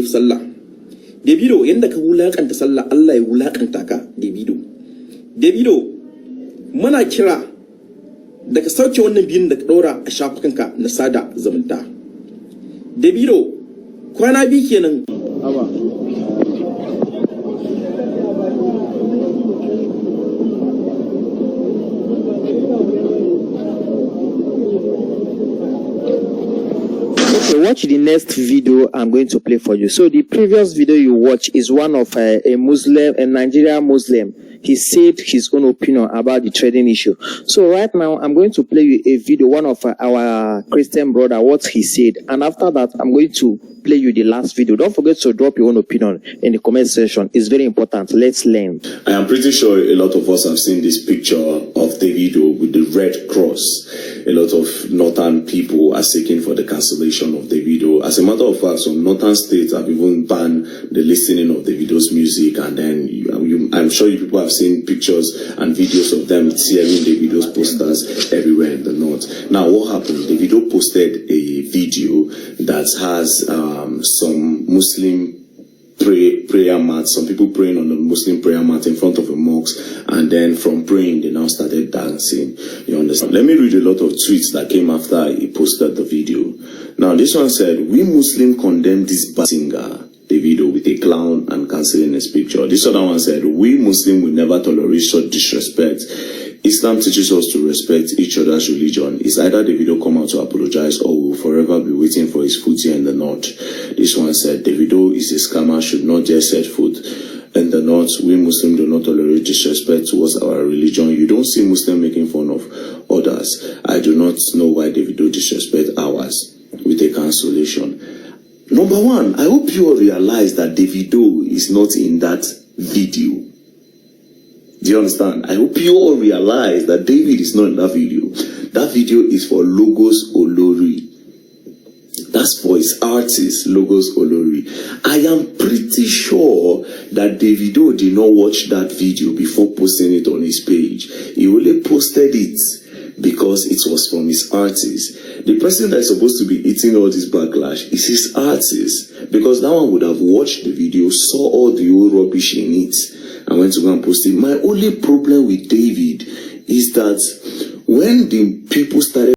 yayi sallah. Davido yanda ka wulakanta sallah Allah ya wulakanta ka Davido. Davido muna kira da ka sauke wannan biyin da ka dora a shafukanka na sada zumunta. Davido kwana bi kenan. Watch the next video I'm going to play for you. So the previous video you watch is one of a Nigerian Muslim. He said his own opinion about the trading issue. So right now I'm going to play you a video, one of our Christian brother, what he said, and after that I'm going to play you the last video. Don't forget to drop your own opinion in the comment section. It's very important. Let's learn. I am pretty sure a lot of us have seen this picture of Davido with the red cross. A lot of northern people are seeking for the cancellation of Davido. As a matter of fact, some northern states have even banned the listening of Davido's music, and then I'm sure you people have seen pictures and videos of them tearing Davido's posters everywhere in the north. Now, what happened? Davido posted a video that has some Muslim prayer mat, some people praying on the Muslim prayer mat in front of a mosque, and then from praying they now started dancing. You understand? Let me read a lot of tweets that came after he posted the video. Now this one said, "We Muslim condemn this bad singer Davido with a clown and cancelling his picture." This other one said, "We Muslim will never tolerate such disrespect. Islam teaches us to respect each other's religion. It's either Davido come out to apologize or we'll forever be waiting for his foot here in the north." This one said, "Davido is a scammer, should not just set foot in the north. We Muslims do not tolerate disrespect towards our religion. You don't see Muslims making fun of others. I do not know why Davido disrespect ours with a cancellation." Number one, I hope you all realize that Davido is not in that video. Do you understand? I hope you all realize that David is not in that video. That video is for Logos Olori. That's for his artist, Logos Olori. I am pretty sure that Davido did not watch that video before posting it on his page. He only posted it because it was from his artist. The person that is supposed to be eating all this backlash is his artist, because that one would have watched the video, saw all the old rubbish in it, and went to go and post it. My only problem with David is that when the people started